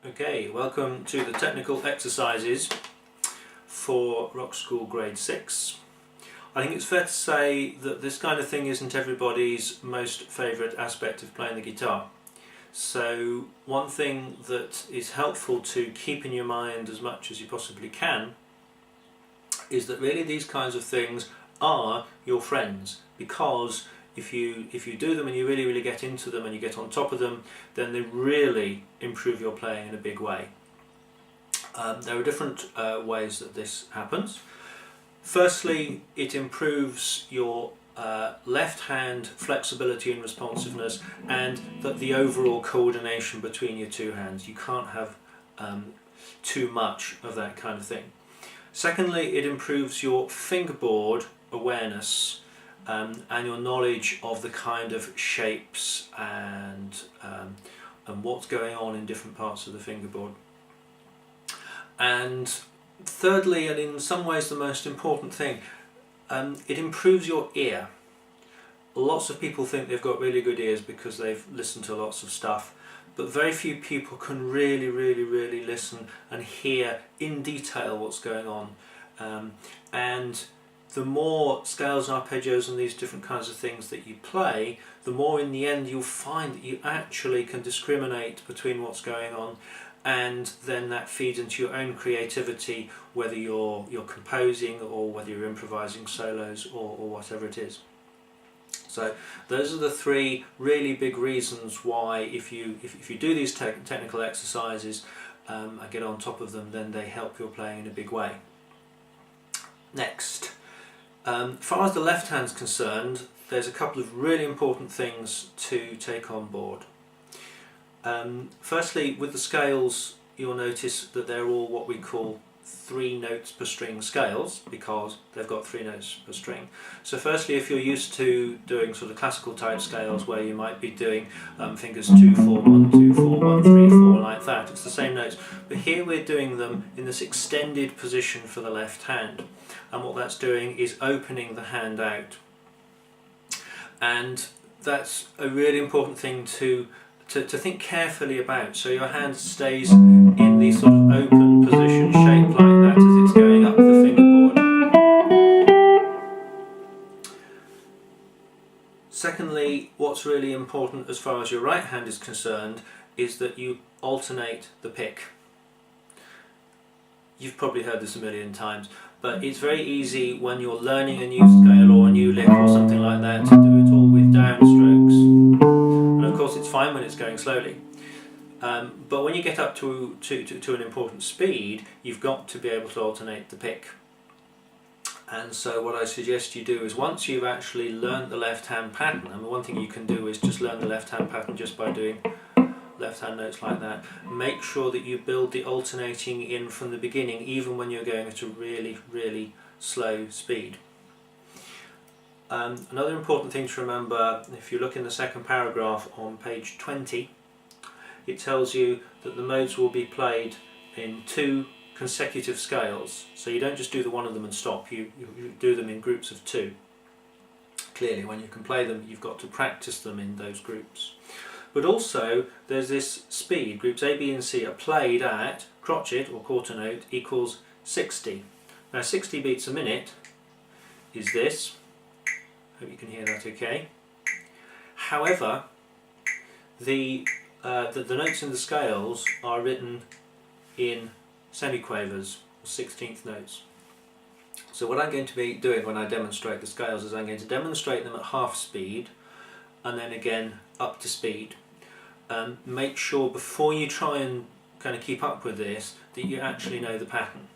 Okay, welcome to the technical exercises for Rockschool Grade 6. I think it's fair to say that this kind of thing isn't everybody's most favourite aspect of playing the guitar. So one thing that is helpful to keep in your mind as much as you possibly can is that really these kinds of things are your friends, because if you do them and you really get into them and you get on top of them, then they really improve your playing in a big way. There are different ways that this happens. Firstly, it improves your left hand flexibility and responsiveness, and the overall coordination between your two hands. You can't have too much of that kind of thing. Secondly, it improves your fingerboard awareness and your knowledge of the kind of shapes and what's going on in different parts of the fingerboard. And thirdly, and in some ways the most important thing, it improves your ear. Lots of people think they've got really good ears because they've listened to lots of stuff, but very few people can really listen and hear in detail what's going on. And the more scales and arpeggios and these different kinds of things that you play, the more in the end you'll find that you actually can discriminate between what's going on, and then that feeds into your own creativity, whether you're composing or whether you're improvising solos or whatever it is. So those are the three really big reasons why if you do these technical exercises and get on top of them, then they help your playing in a big way. Next, as far as the left hand's concerned, there's a couple of really important things to take on board. Firstly, with the scales, you'll notice that they're all what we call 3 notes per string scales, because they've got 3 notes per string. So firstly, if you're used to doing sort of classical type scales where you might be doing fingers 2, 4, 1, 2, 4, 1, 3, 4, like that, it's the same notes. But here we're doing them in this extended position for the left hand. And what that's doing is opening the hand out. And that's a really important thing to think carefully about. So your hand stays in the sort of open position, shaped like that as it's going up the fingerboard. Secondly, what's really important as far as your right hand is concerned is that you alternate the pick. You've probably heard this a million times, but it's very easy when you're learning a new scale or a new lick or something like that to do it all with downstrokes. And of course it's fine when it's going slowly. But when you get up to an important speed, you've got to be able to alternate the pick. And so what I suggest you do is, once you've actually learned the left hand pattern, and one thing you can do is just learn the left hand pattern just by doing left hand notes like that, make sure that you build the alternating in from the beginning, even when you're going at a really slow speed. Another important thing to remember, if you look in the second paragraph on page 20, it tells you that the modes will be played in 2 consecutive scales. So you don't just do the one of them and stop, you do them in groups of 2. Clearly, when you can play them, you've got to practice them in those groups. But also, there's this speed. Groups A, B and C are played at crotchet or quarter note equals 60. Now 60 beats a minute is this. Hope you can hear that okay. However, the notes in the scales are written in semiquavers, or 16th notes. So what I'm going to be doing when I demonstrate the scales is I'm going to demonstrate them at half speed and then again up to speed. Make sure before you try and kind of keep up with this that you actually know the pattern.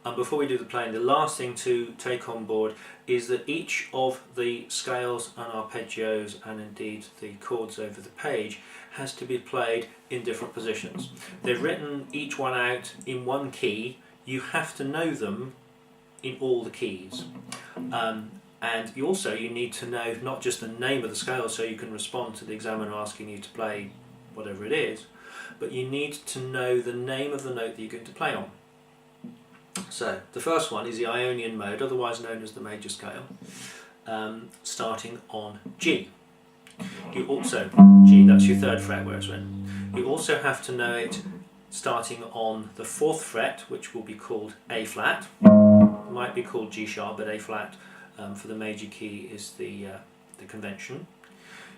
And before we do the playing, the last thing to take on board is that each of the scales and arpeggios, and indeed the chords over the page, has to be played in different positions. They've written each one out in one key. You have to know them in all the keys. And you need to know not just the name of the scale so you can respond to the examiner asking you to play whatever it is, but you need to know the name of the note that you're going to play on. So the first one is the Ionian mode, otherwise known as the major scale, starting on G. You also, G, that's your 3rd fret where it's written. You also have to know it starting on the 4th fret, which will be called A flat. It might be called G sharp, but A flat for the major key is the convention.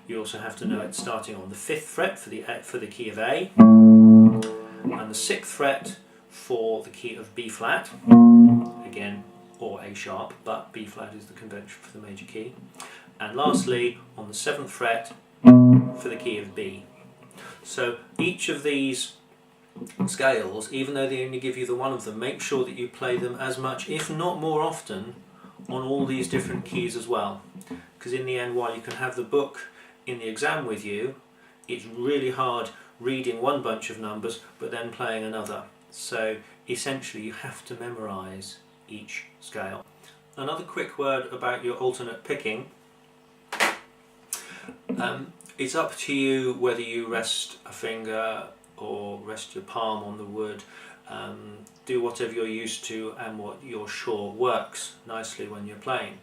You also have to know it starting on the 5th fret for the key of A, and the 6th fret for the key of B flat, again, or A sharp, but B flat is the convention for the major key. And lastly, on the 7th fret for the key of B. So each of these scales, even though they only give you the one of them, make sure that you play them as much, if not more often, on all these different keys as well. Because in the end, while you can have the book in the exam with you, it's really hard reading one bunch of numbers but then playing another. So essentially you have to memorise each scale. Another quick word about your alternate picking. It's up to you whether you rest a finger or rest your palm on the wood. Do whatever you're used to and what you're sure works nicely when you're playing.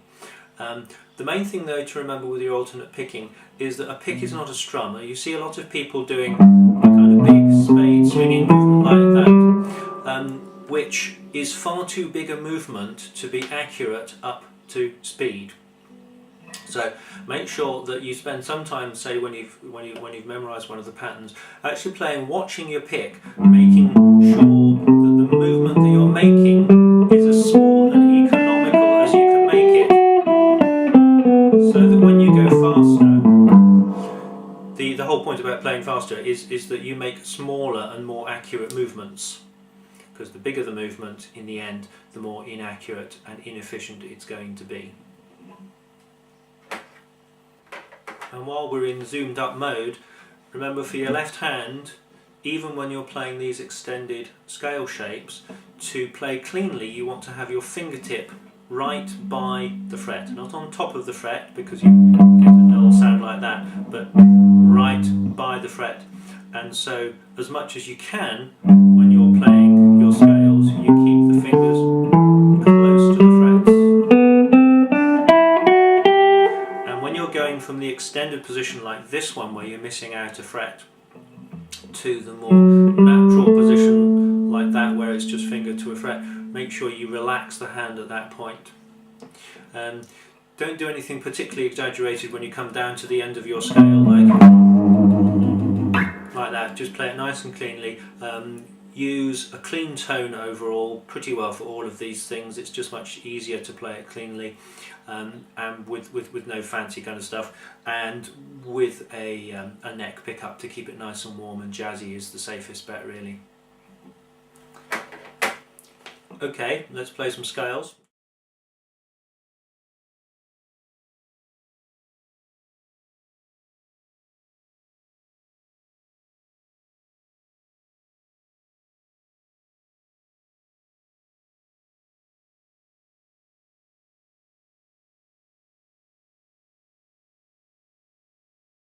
The main thing though to remember with your alternate picking is that a pick is not a strum. You see a lot of people doing a kind of big spade swinging movement like that, which is far too big a movement to be accurate up to speed. So make sure that you spend some time, say when you've memorised one of the patterns, actually playing, watching your pick, making sure that the movement that you're making is as small and economical as you can make it, so that when you go faster, the whole point about playing faster is that you make smaller and more accurate movements, because the bigger the movement in the end, the more inaccurate and inefficient it's going to be. And while we're in zoomed up mode, remember for your left hand, even when you're playing these extended scale shapes, to play cleanly you want to have your fingertip right by the fret, not on top of the fret because you get a dull sound like that, but right by the fret. And so as much as you can, when you're playing your scales, you keep the fingers close to the frets. Going from the extended position like this one where you're missing out a fret to the more natural position like that where it's just finger to a fret, make sure you relax the hand at that point. Don't do anything particularly exaggerated when you come down to the end of your scale like that. Just play it nice and cleanly. Use a clean tone overall pretty well for all of these things. It's just much easier to play it cleanly and with no fancy kind of stuff, and with a neck pickup to keep it nice and warm and jazzy is the safest bet really. Okay, let's play some scales.